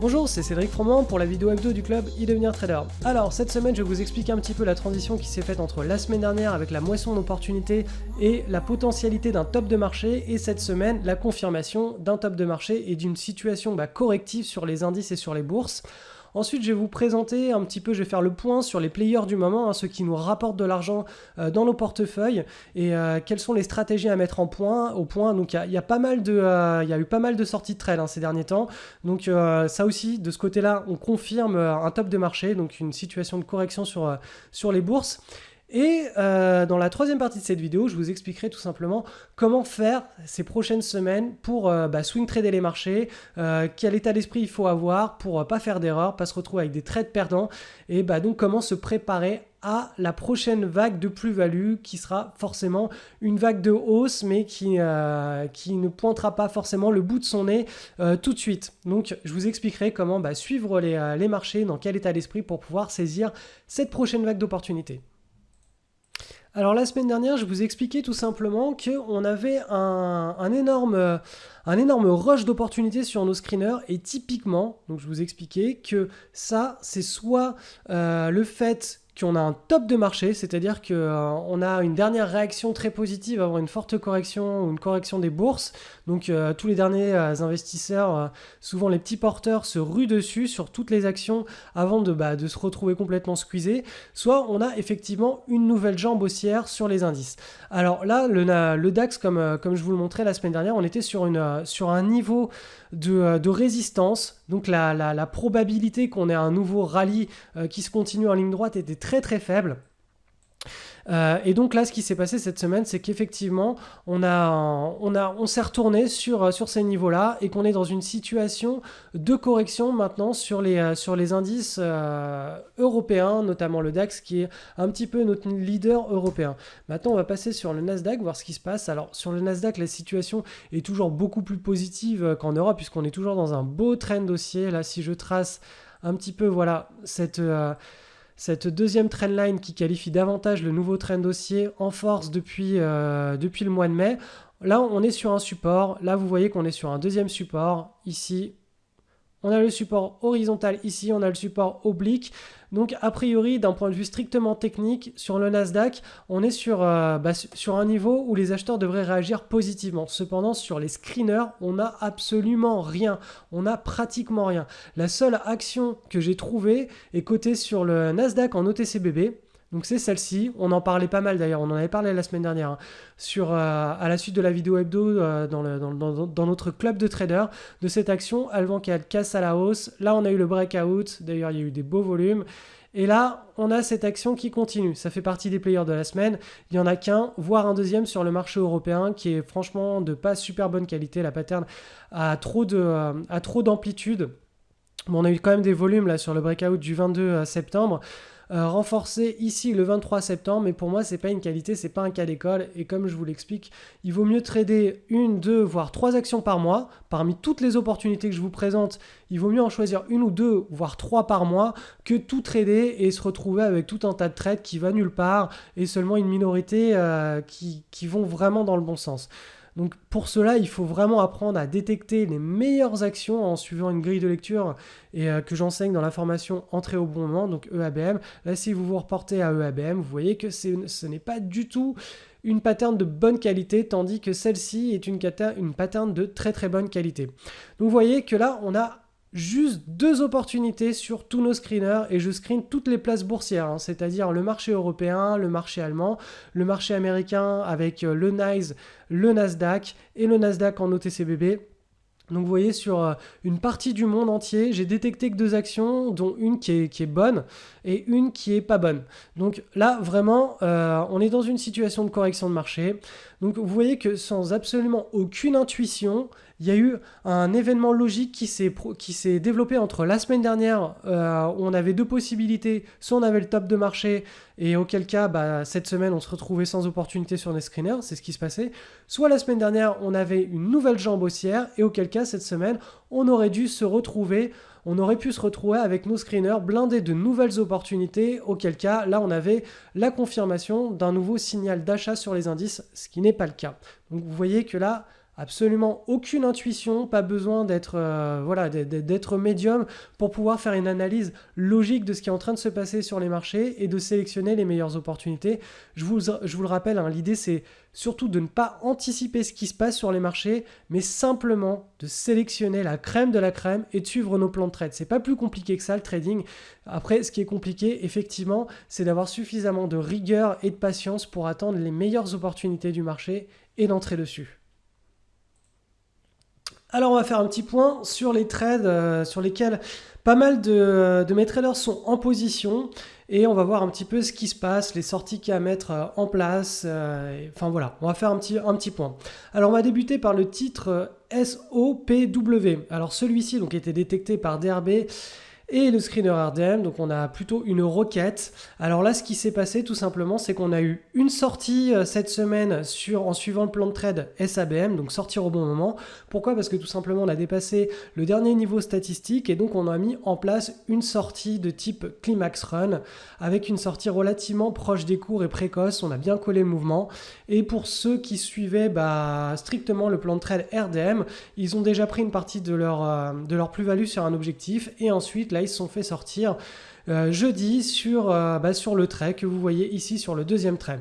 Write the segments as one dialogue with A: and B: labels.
A: Bonjour, c'est Cédric Froment pour la vidéo hebdo du club e-devenir trader. Alors cette semaine je vais vous expliquer un petit peu la transition qui s'est faite entre la semaine dernière avec la moisson d'opportunités et la potentialité d'un top de marché, et cette semaine la confirmation d'un top de marché et d'une situation corrective sur les indices et sur les bourses. Ensuite, je vais vous présenter un petit peu, je vais faire le point sur les players du moment, ceux qui nous rapportent de l'argent dans nos portefeuilles, et quelles sont les stratégies à mettre au point. Donc, il y a eu pas mal de sorties de trade ces derniers temps. Donc, ça aussi, de ce côté-là, on confirme un top de marché, donc une situation de correction sur les bourses. Et dans la troisième partie de cette vidéo, je vous expliquerai tout simplement comment faire ces prochaines semaines pour swing trader les marchés, quel état d'esprit il faut avoir pour pas faire d'erreur, pas se retrouver avec des trades perdants, et donc comment se préparer à la prochaine vague de plus-value qui sera forcément une vague de hausse, mais qui ne pointera pas forcément le bout de son nez tout de suite. Donc je vous expliquerai comment suivre les marchés, dans quel état d'esprit pour pouvoir saisir cette prochaine vague d'opportunités. Alors la semaine dernière, je vous expliquais tout simplement qu'on avait un énorme rush d'opportunités sur nos screeners, et typiquement, donc je vous expliquais que ça, c'est soit le fait qu'on a un top de marché, c'est-à-dire qu'on a une dernière réaction très positive avant une forte correction ou une correction des bourses. Donc tous les derniers investisseurs, souvent les petits porteurs, se ruent dessus sur toutes les actions avant de se retrouver complètement squeezés. Soit on a effectivement une nouvelle jambe haussière sur les indices. Alors là, le DAX, comme je vous le montrais la semaine dernière, on était sur un niveau de résistance. Donc la probabilité qu'on ait un nouveau rallye qui se continue en ligne droite était très très faible. Et donc là, ce qui s'est passé cette semaine, c'est qu'effectivement, on s'est retourné sur ces niveaux-là, et qu'on est dans une situation de correction maintenant sur les indices européens, notamment le DAX, qui est un petit peu notre leader européen. Maintenant, on va passer sur le Nasdaq, voir ce qui se passe. Alors, sur le Nasdaq, la situation est toujours beaucoup plus positive qu'en Europe, puisqu'on est toujours dans un beau trend haussier. Là, si je trace un petit peu, voilà, cette deuxième trendline qui qualifie davantage le nouveau trend haussier en force depuis le mois de mai. Là, on est sur un support. Là, vous voyez qu'on est sur un deuxième support. Ici, on a le support horizontal. Ici, on a le support oblique. Donc, a priori, d'un point de vue strictement technique, sur le Nasdaq, on est sur un niveau où les acheteurs devraient réagir positivement. Cependant, sur les screeners, on n'a absolument rien. On n'a pratiquement rien. La seule action que j'ai trouvée est cotée sur le Nasdaq en OTCBB. Donc c'est celle-ci, on en parlait pas mal d'ailleurs, on en avait parlé la semaine dernière, à la suite de la vidéo hebdo dans notre club de traders, de cette action avant qu'elle casse à la hausse. Là on a eu le breakout, d'ailleurs il y a eu des beaux volumes, et là on a cette action qui continue. Ça fait partie des players de la semaine, il n'y en a qu'un, voire un deuxième sur le marché européen qui est franchement de pas super bonne qualité. La pattern a trop d'amplitude. Bon, on a eu quand même des volumes là sur le breakout du 22 septembre. Renforcé ici le 23 septembre, mais pour moi c'est pas une qualité, c'est pas un cas d'école, et comme je vous l'explique, il vaut mieux trader 1, 2 voire 3 actions par mois. Parmi toutes les opportunités que je vous présente, il vaut mieux en choisir 1 ou 2 voire 3 par mois que tout trader et se retrouver avec tout un tas de trades qui va nulle part et seulement une minorité qui vont vraiment dans le bon sens. Donc pour cela, il faut vraiment apprendre à détecter les meilleures actions en suivant une grille de lecture et que j'enseigne dans la formation Entrée au bon moment, donc EABM. Là, si vous vous reportez à EABM, vous voyez que ce n'est pas du tout une pattern de bonne qualité, tandis que celle-ci est une pattern de très très bonne qualité. Donc vous voyez que là, on a juste 2 opportunités sur tous nos screeners, et je screen toutes les places boursières, c'est-à-dire le marché européen, le marché allemand, le marché américain avec le NYSE, le Nasdaq et le Nasdaq en OTCBB. Donc vous voyez, sur une partie du monde entier, j'ai détecté que 2 actions, dont une qui est bonne et une qui est pas bonne. Donc là, vraiment, on est dans une situation de correction de marché. Donc vous voyez que sans absolument aucune intuition, il y a eu un événement logique qui s'est développé entre la semaine dernière, où on avait 2 possibilités. Soit on avait le top de marché, et auquel cas, cette semaine, on se retrouvait sans opportunité sur les screeners, c'est ce qui se passait. Soit la semaine dernière, on avait une nouvelle jambe haussière, et auquel cas, cette semaine, on aurait pu se retrouver avec nos screeners blindés de nouvelles opportunités, auquel cas, là, on avait la confirmation d'un nouveau signal d'achat sur les indices, ce qui n'est pas le cas. Donc vous voyez que là, absolument aucune intuition, pas besoin d'être d'être médium pour pouvoir faire une analyse logique de ce qui est en train de se passer sur les marchés et de sélectionner les meilleures opportunités. Je vous le rappelle, hein, l'idée c'est surtout de ne pas anticiper ce qui se passe sur les marchés, mais simplement de sélectionner la crème de la crème et de suivre nos plans de trade. C'est pas plus compliqué que ça le trading. Après, ce qui est compliqué, effectivement, c'est d'avoir suffisamment de rigueur et de patience pour attendre les meilleures opportunités du marché et d'entrer dessus. Alors on va faire un petit point sur les trades sur lesquels pas mal de mes traders sont en position et on va voir un petit peu ce qui se passe, les sorties qu'il y a à mettre en place. Enfin voilà, on va faire un petit point. Alors on va débuter par le titre SOPW. Alors celui-ci donc était détecté par DRB et le screener RDM, donc on a plutôt une requête. Alors là, ce qui s'est passé tout simplement, c'est qu'on a eu une sortie cette semaine en suivant le plan de trade SABM, donc sortir au bon moment. Pourquoi ? Parce que tout simplement, on a dépassé le dernier niveau statistique et donc on a mis en place une sortie de type Climax Run avec une sortie relativement proche des cours et précoce. On a bien collé le mouvement. Et pour ceux qui suivaient strictement le plan de trade RDM, ils ont déjà pris une partie de leur plus-value sur un objectif et ensuite, là, ils se sont fait sortir jeudi sur le trait que vous voyez ici sur le deuxième trait.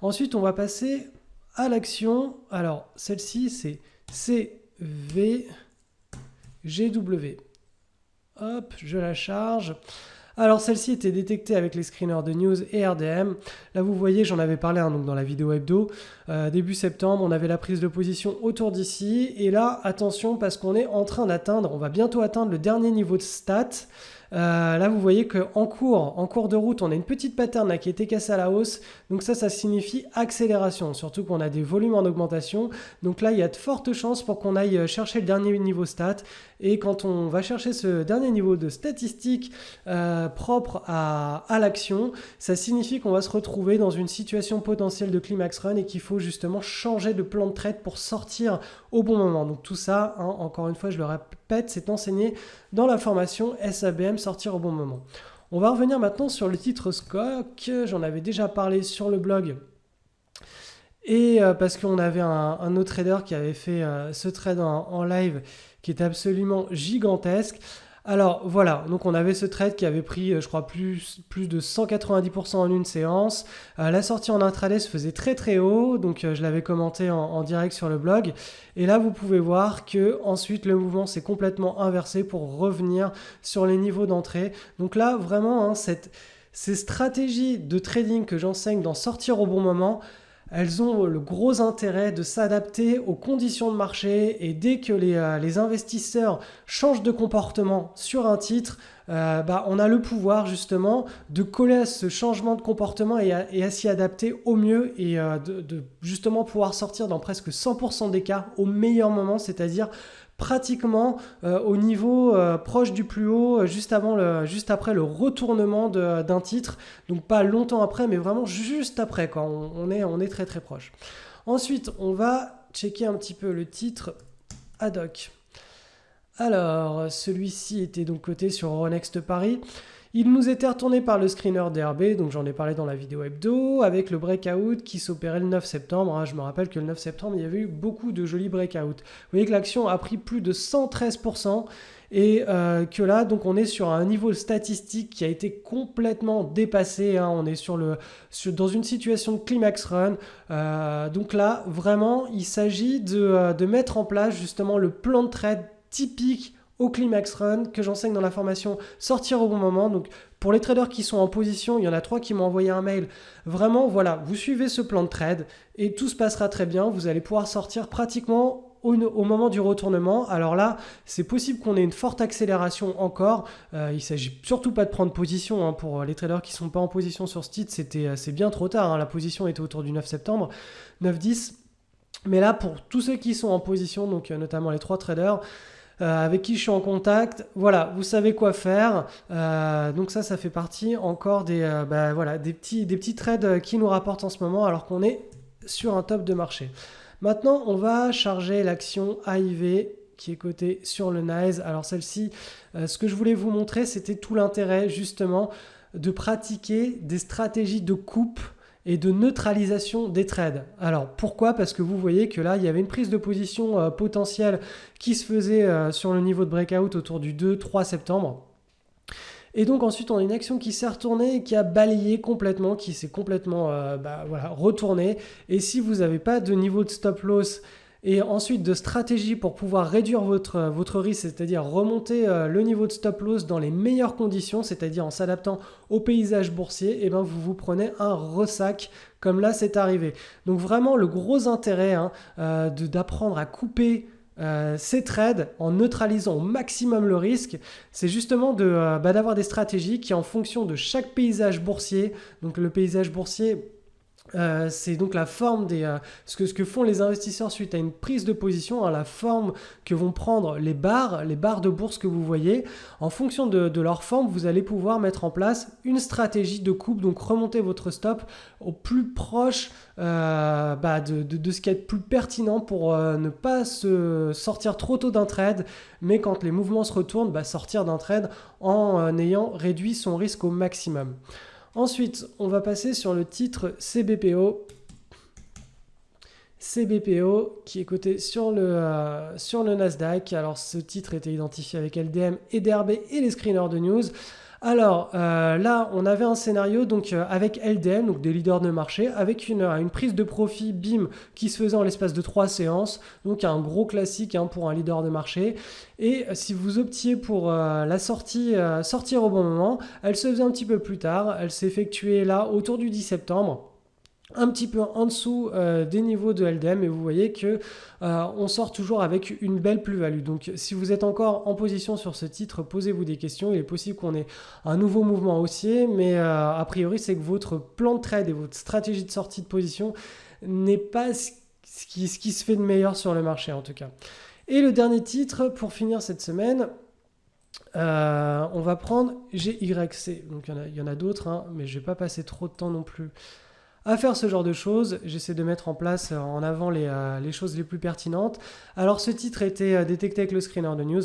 A: Ensuite, on va passer à l'action. Alors, celle-ci, c'est CVGW. Hop, je la charge. Alors celle-ci était détectée avec les screeners de news et RDM. Là vous voyez, j'en avais parlé donc dans la vidéo hebdo. Début septembre, on avait la prise de position autour d'ici. Et là, attention parce qu'on est en train on va bientôt atteindre le dernier niveau de stats. Là vous voyez qu'en cours de route, on a une petite pattern là, qui a été cassée à la hausse. Donc ça signifie accélération, surtout qu'on a des volumes en augmentation. Donc là, il y a de fortes chances pour qu'on aille chercher le dernier niveau stat. Et quand on va chercher ce dernier niveau de statistique propre à l'action, ça signifie qu'on va se retrouver dans une situation potentielle de climax run et qu'il faut justement changer de plan de trade pour sortir au bon moment. Donc tout ça, hein, encore une fois, je le répète, c'est enseigné dans la formation SABM sortir au bon moment. On va revenir maintenant sur le titre SCOC. J'en avais déjà parlé sur le blog. Et parce qu'on avait un autre trader qui avait fait ce trade en live qui était absolument gigantesque. Alors voilà, donc on avait ce trade qui avait pris, je crois, plus de 190% en une séance. La sortie en intraday se faisait très très haut, donc je l'avais commenté en direct sur le blog. Et là, vous pouvez voir que ensuite le mouvement s'est complètement inversé pour revenir sur les niveaux d'entrée. Donc là, vraiment, hein, ces stratégies de trading que j'enseigne dans sortir au bon moment, elles ont le gros intérêt de s'adapter aux conditions de marché et dès que les investisseurs changent de comportement sur un titre, on a le pouvoir justement de coller à ce changement de comportement et à s'y adapter au mieux et de justement pouvoir sortir dans presque 100% des cas au meilleur moment, c'est-à-dire pratiquement au niveau proche du plus haut, juste après le retournement d'un titre. Donc pas longtemps après, mais vraiment juste après, quoi. On est très très proche. Ensuite, on va checker un petit peu le titre ad hoc. Alors, celui-ci était donc coté sur Euronext Paris. Il nous était retourné par le screener DRB, donc j'en ai parlé dans la vidéo hebdo, avec le breakout qui s'opérait le 9 septembre. Je me rappelle que le 9 septembre, il y avait eu beaucoup de jolis breakouts. Vous voyez que l'action a pris plus de 113% et que là, donc on est sur un niveau statistique qui a été complètement dépassé. On est dans une situation de climax run. Donc là, vraiment, il s'agit de mettre en place justement le plan de trade typique au climax run que j'enseigne dans la formation sortir au bon moment. Donc pour les traders qui sont en position, il y en a 3 qui m'ont envoyé un mail. Vraiment, voilà, vous suivez ce plan de trade et tout se passera très bien. Vous allez pouvoir sortir pratiquement au moment du retournement. Alors là, c'est possible qu'on ait une forte accélération encore. Il ne s'agit surtout pas de prendre position. Pour les traders qui ne sont pas en position sur ce titre, c'est bien trop tard. La position était autour du 9 septembre, 9-10. Mais là, pour tous ceux qui sont en position, donc notamment les 3 traders, avec qui je suis en contact, voilà, vous savez quoi faire. Donc ça fait partie encore des petits trades qui nous rapportent en ce moment alors qu'on est sur un top de marché. Maintenant, on va charger l'action AIV qui est cotée sur le NYSE. Alors celle-ci, ce que je voulais vous montrer, c'était tout l'intérêt justement de pratiquer des stratégies de coupe et de neutralisation des trades. Alors pourquoi? Parce que vous voyez que là, il y avait une prise de position potentielle qui se faisait sur le niveau de breakout autour du 2-3 septembre. Et donc ensuite, on a une action qui s'est retournée et qui a balayé complètement, qui s'est complètement retournée. Et si vous n'avez pas de niveau de stop loss et ensuite de stratégie pour pouvoir réduire votre risque, c'est-à-dire remonter le niveau de stop loss dans les meilleures conditions, c'est-à-dire en s'adaptant au paysage boursier, et ben vous vous prenez un ressac comme là c'est arrivé. Donc vraiment le gros intérêt d'apprendre à couper ces trades en neutralisant au maximum le risque, c'est justement d'avoir des stratégies qui en fonction de chaque paysage boursier, donc le paysage boursier c'est donc la forme ce que font les investisseurs suite à une prise de position, la forme que vont prendre les barres de bourse que vous voyez. En fonction de leur forme, vous allez pouvoir mettre en place une stratégie de coupe, donc remonter votre stop au plus proche de ce qui est plus pertinent pour ne pas se sortir trop tôt d'un trade, mais quand les mouvements se retournent, sortir d'un trade en ayant réduit son risque au maximum. Ensuite, on va passer sur le titre CBPO. CBPO qui est coté sur le Nasdaq. Alors ce titre était identifié avec LDM et DRB et les screeners de news. Alors là, on avait un scénario donc avec LDM, donc des leaders de marché, avec une prise de profit BIM qui se faisait en l'espace de 3 séances, donc un gros classique pour un leader de marché. Et si vous optiez pour la sortir au bon moment, elle se faisait un petit peu plus tard, elle s'effectuait là autour du 10 septembre. Un petit peu en dessous des niveaux de LDM, et vous voyez que on sort toujours avec une belle plus-value. Donc si vous êtes encore en position sur ce titre, posez-vous des questions. Il est possible qu'on ait un nouveau mouvement haussier, mais a priori c'est que votre plan de trade et votre stratégie de sortie de position n'est pas ce qui se fait de meilleur sur le marché en tout cas. Et le dernier titre pour finir cette semaine, on va prendre GYC. Donc il y en a d'autres, mais je ne vais pas passer trop de temps non plus à faire ce genre de choses. J'essaie de mettre en place en avant les choses les plus pertinentes. Alors ce titre a été détecté avec le screener de news.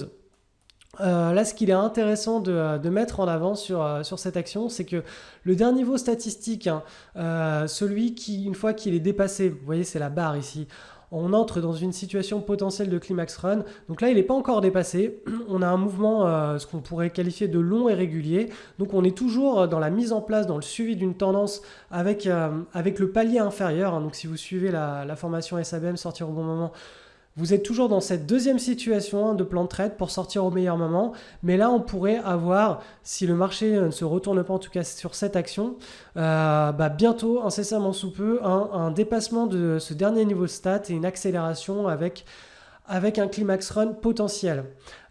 A: Là, ce qu'il est intéressant de mettre en avant sur cette action, c'est que le dernier niveau statistique, celui qui, une fois qu'il est dépassé, vous voyez c'est la barre ici, on entre dans une situation potentielle de climax run. Donc là, il n'est pas encore dépassé. On a un mouvement, ce qu'on pourrait qualifier de long et régulier. Donc on est toujours dans la mise en place, dans le suivi d'une tendance avec le palier inférieur. Donc si vous suivez la formation SABM, sortir au bon moment, vous êtes toujours dans cette deuxième situation de plan de trade pour sortir au meilleur moment. Mais là, on pourrait avoir, si le marché ne se retourne pas en tout cas sur cette action, bientôt, incessamment sous peu, un dépassement de ce dernier niveau de stat et une accélération avec un climax run potentiel.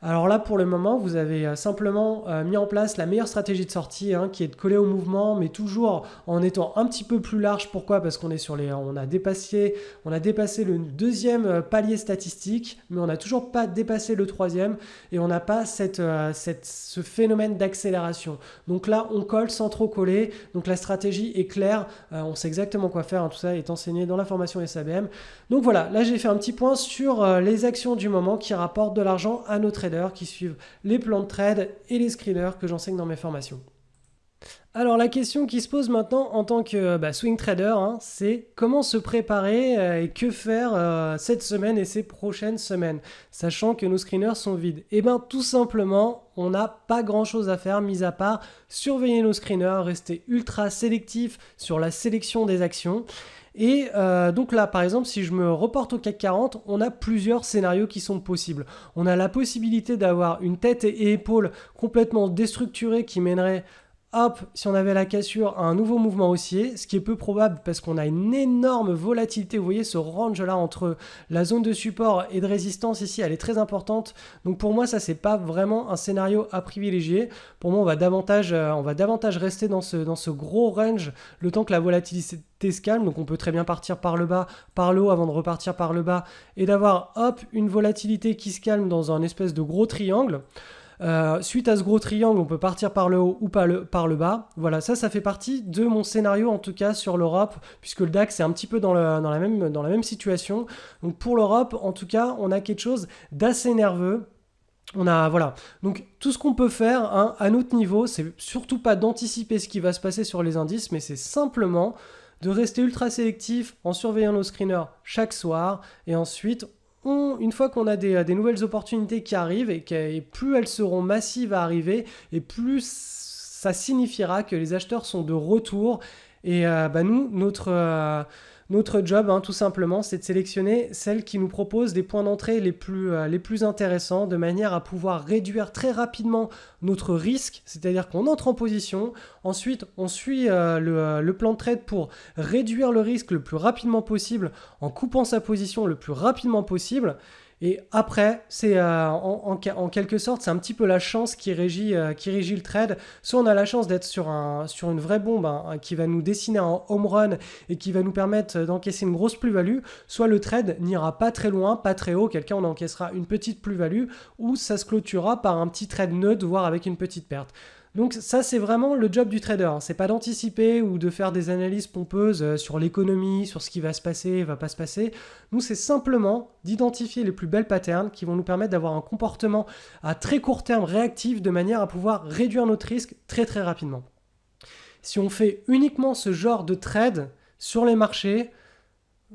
A: Alors là, pour le moment, vous avez simplement mis en place la meilleure stratégie de sortie, qui est de coller au mouvement, mais toujours en étant un petit peu plus large. Pourquoi? Parce qu'on est on a dépassé le deuxième palier statistique, mais on n'a toujours pas dépassé le troisième, et on n'a pas ce phénomène d'accélération. Donc là, on colle sans trop coller. Donc la stratégie est claire, on sait exactement quoi faire. Tout ça est enseigné dans la formation SABM. Donc voilà, là j'ai fait un petit point sur les actions du moment qui rapportent de l'argent à nos traders qui suivent les plans de trade et les screeners que j'enseigne dans mes formations. Alors la question qui se pose maintenant en tant que swing trader, c'est comment se préparer et que faire cette semaine et ces prochaines semaines, sachant que nos screeners sont vides. Et bien tout simplement, on n'a pas grand chose à faire, mis à part surveiller nos screeners, rester ultra sélectif sur la sélection des actions. Et donc là, par exemple, si je me reporte au CAC 40, on a plusieurs scénarios qui sont possibles. On a la possibilité d'avoir une tête et épaules complètement déstructurée qui mènerait, si on avait la cassure, à un nouveau mouvement haussier, ce qui est peu probable parce qu'on a une énorme volatilité. Vous voyez ce range-là entre la zone de support et de résistance ici, elle est très importante. Donc pour moi, ça, c'est pas vraiment un scénario à privilégier. Pour moi, on va davantage rester dans ce gros range le temps que la volatilité se calme. Donc on peut très bien partir par le bas, par le haut avant de repartir par le bas et d'avoir une volatilité qui se calme dans un espèce de gros triangle. Suite à ce gros triangle, on peut partir par le haut ou par le bas. Voilà, ça fait partie de mon scénario en tout cas sur l'Europe, puisque le DAX est un petit peu dans la même situation. Donc pour l'Europe, en tout cas, on a quelque chose d'assez nerveux. Donc tout ce qu'on peut faire à notre niveau, c'est surtout pas d'anticiper ce qui va se passer sur les indices, mais c'est simplement de rester ultra sélectif en surveillant nos screeners chaque soir. Et ensuite, une fois qu'on a des nouvelles opportunités qui arrivent, et plus elles seront massives à arriver, et plus ça signifiera que les acheteurs sont de retour. Et nous, notre job, tout simplement, c'est de sélectionner celles qui nous proposent des points d'entrée les plus intéressants, de manière à pouvoir réduire très rapidement notre risque, c'est-à-dire qu'on entre en position, ensuite on suit le plan de trade pour réduire le risque le plus rapidement possible en coupant sa position le plus rapidement possible. Et après, c'est en quelque sorte, c'est un petit peu la chance qui régit le trade. Soit on a la chance d'être sur une vraie bombe qui va nous dessiner un home run et qui va nous permettre d'encaisser une grosse plus-value, soit le trade n'ira pas très loin, pas très haut, quelqu'un on encaissera une petite plus-value, ou ça se clôturera par un petit trade neutre, voire avec une petite perte. Donc ça, c'est vraiment le job du trader. C'est pas d'anticiper ou de faire des analyses pompeuses sur l'économie, sur ce qui va se passer, va pas se passer. Nous, c'est simplement d'identifier les plus belles patterns qui vont nous permettre d'avoir un comportement à très court terme réactif de manière à pouvoir réduire notre risque très très rapidement. Si on fait uniquement ce genre de trade sur les marchés,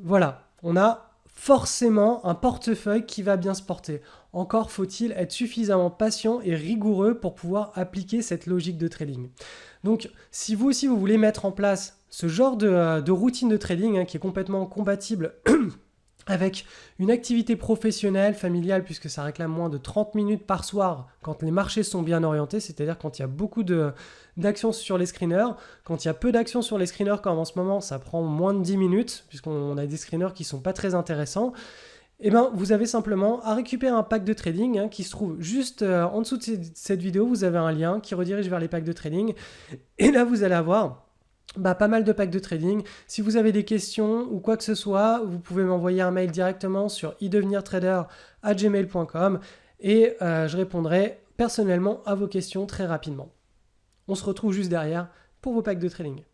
A: voilà, on a forcément un portefeuille qui va bien se porter. Encore faut-il être suffisamment patient et rigoureux pour pouvoir appliquer cette logique de trading. Donc, si vous aussi vous voulez mettre en place ce genre de routine de trading qui est complètement compatible avec une activité professionnelle, familiale, puisque ça réclame moins de 30 minutes par soir quand les marchés sont bien orientés, c'est-à-dire quand il y a beaucoup d'actions sur les screeners. Quand il y a peu d'actions sur les screeners, comme en ce moment, ça prend moins de 10 minutes, puisqu'on a des screeners qui ne sont pas très intéressants. Et vous avez simplement à récupérer un pack de trading qui se trouve juste en dessous de cette vidéo. Vous avez un lien qui redirige vers les packs de trading. Et là, vous allez avoir pas mal de packs de trading. Si vous avez des questions ou quoi que ce soit, vous pouvez m'envoyer un mail directement sur idevenirtrader@gmail.com et je répondrai personnellement à vos questions très rapidement. On se retrouve juste derrière pour vos packs de trading.